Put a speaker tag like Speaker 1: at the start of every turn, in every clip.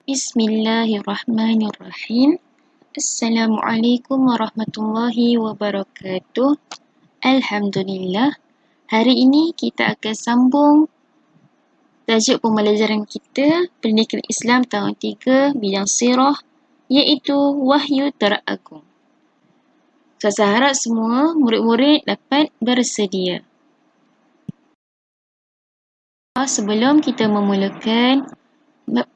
Speaker 1: Bismillahirrahmanirrahim. Assalamualaikum warahmatullahi wabarakatuh. Alhamdulillah. Hari ini kita akan sambung tajuk pembelajaran kita Pendidikan Islam tahun 3 bidang sirah, iaitu Wahyu Teragung. Saya harap semua murid-murid dapat bersedia. Sebelum kita memulakan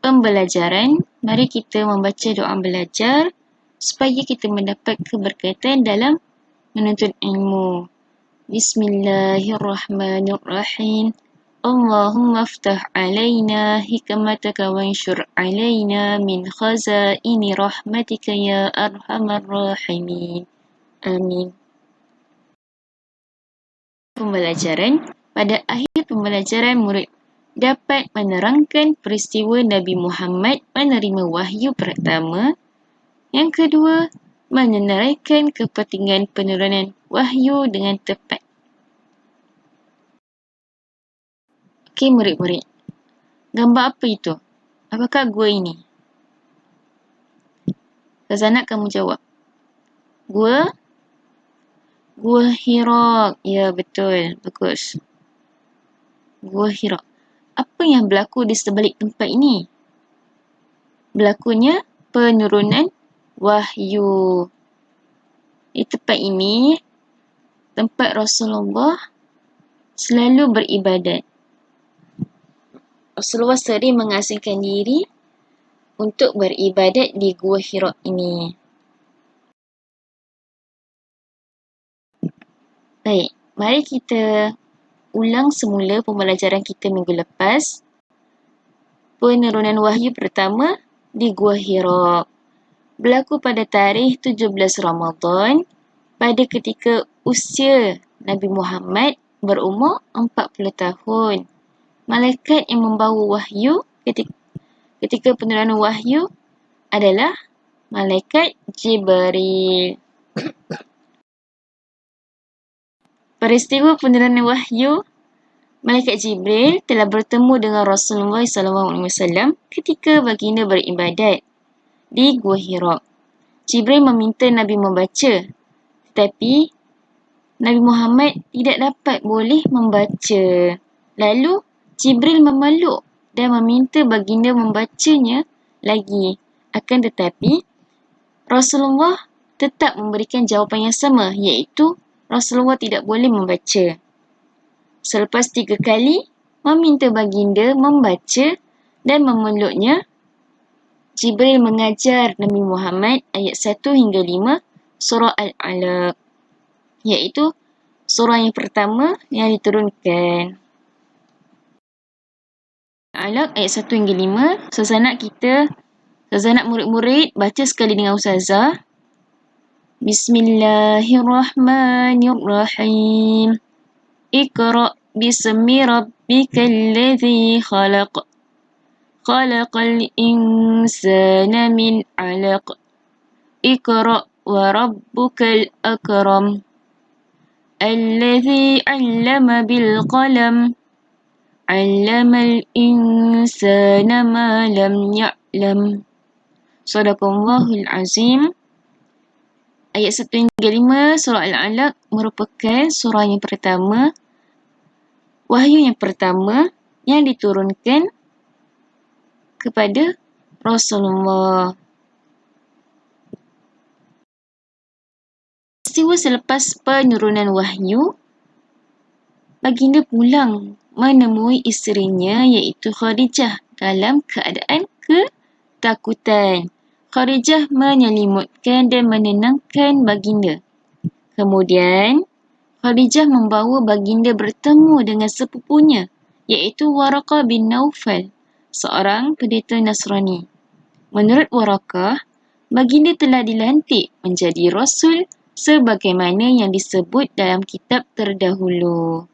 Speaker 1: pembelajaran, mari kita membaca doa belajar supaya kita mendapat keberkatan dalam menuntut ilmu. Bismillahirrahmanirrahim. Allahumma aftah alaina hikmataka wanshur alaina min khazaini rahmatika ya arhamar rahimin. Amin. Pembelajaran. Pada akhir pembelajaran, murid dapat menerangkan peristiwa Nabi Muhammad menerima wahyu pertama. Yang kedua, menenaraikan kepentingan penurunan wahyu dengan tepat. Okey murid-murid, gambar apa itu? Apakah gua ini? Khazanah, kamu jawab. Gua Hira. Ya, betul. Bagus. Gua Hira. Apa yang berlaku di sebalik tempat ini? Berlakunya penurunan wahyu. Di tempat ini, tempat Rasulullah selalu beribadat. Rasulullah sering mengasingkan diri untuk beribadat di Gua Hira ini. Baik, mari kita ulang semula pembelajaran kita minggu lepas. Penurunan wahyu pertama di Gua Hira berlaku pada tarikh 17 Ramadan pada ketika usia Nabi Muhammad berumur 40 tahun. Malaikat yang membawa wahyu ketika penurunan wahyu adalah Malaikat Jibril. Peristiwa penurunan wahyu, Malaikat Jibril telah bertemu dengan Rasulullah SAW ketika baginda beribadat di Gua Hira. Jibril meminta Nabi membaca, tetapi Nabi Muhammad tidak dapat boleh membaca. Lalu Jibril memeluk dan meminta baginda membacanya lagi. Akan tetapi Rasulullah tetap memberikan jawapan yang sama, iaitu Rasulullah tidak boleh membaca. Selepas 3 kali meminta baginda membaca dan memeluknya, Jibril mengajar Nabi Muhammad ayat 1 hingga 5 surah Al-Alaq, iaitu surah yang pertama yang diturunkan. Al-Alaq ayat 1 hingga 5. Sazanak murid-murid baca sekali dengan Ustazah. Bismillahirrahmanirrahim. Iqra' bismi rabbikal ladzi khalaq. Khalaqal insana min 'alaq. Iqra' wa rabbukal akram. Alladzi 'allama bil qalam. 'Allamal insana ma lam ya'lam. Shadaqallahul azim. Ayat 1 hingga 5 surah Al-Alaq merupakan surah yang pertama, wahyu yang pertama yang diturunkan kepada Rasulullah. Peristiwa selepas penurunan wahyu, baginda pulang menemui isterinya iaitu Khadijah dalam keadaan ketakutan. Khadijah menyelimutkan dan menenangkan baginda. Kemudian, Khadijah membawa baginda bertemu dengan sepupunya iaitu Waraqah bin Naufal, seorang pendeta Nasrani. Menurut Waraqah, baginda telah dilantik menjadi Rasul sebagaimana yang disebut dalam kitab terdahulu.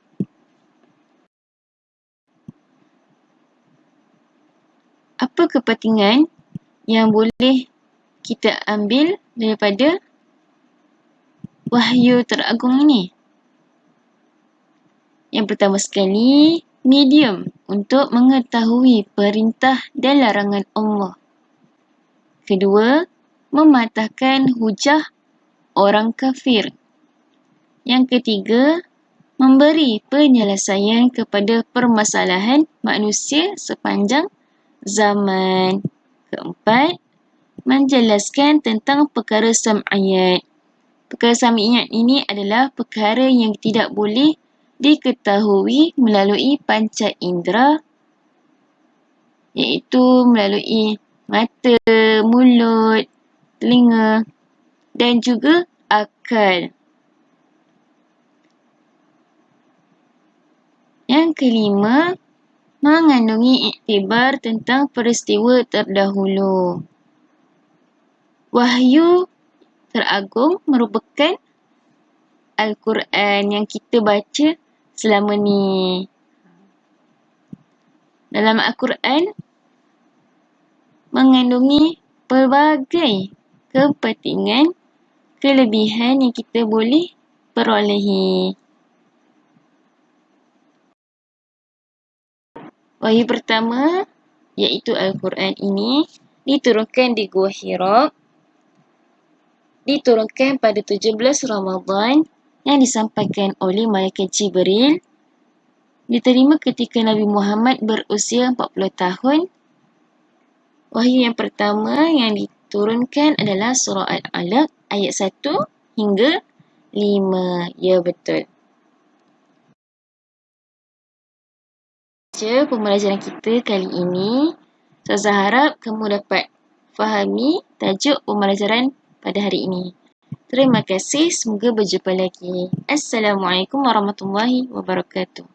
Speaker 1: Apa kepentingan yang boleh kita ambil daripada wahyu teragung ini? Yang pertama sekali, medium untuk mengetahui perintah dan larangan Allah. Kedua, mematahkan hujah orang kafir. Yang ketiga, memberi penyelesaian kepada permasalahan manusia sepanjang zaman. Keempat, menjelaskan tentang perkara sam'iyat. Perkara sam'iyat ini adalah perkara yang tidak boleh diketahui melalui panca indera, iaitu melalui mata, mulut, telinga dan juga akal. Yang kelima, mengandungi iktibar tentang peristiwa terdahulu. Wahyu teragung merupakan Al-Quran yang kita baca selama ni. Dalam Al-Quran mengandungi pelbagai kepentingan, kelebihan yang kita boleh perolehi. Wahyu pertama, iaitu Al-Quran ini, diturunkan di Gua Hira, diturunkan pada 17 Ramadan yang disampaikan oleh Malaikat Jibril, diterima ketika Nabi Muhammad berusia 40 tahun. Wahyu yang pertama yang diturunkan adalah surah Al-Alaq ayat 1 hingga 5. Ya, betul. Pembelajaran kita kali ini. Saya harap kamu dapat fahami tajuk pembelajaran pada hari ini. Terima kasih. Semoga berjumpa lagi. Assalamualaikum warahmatullahi wabarakatuh.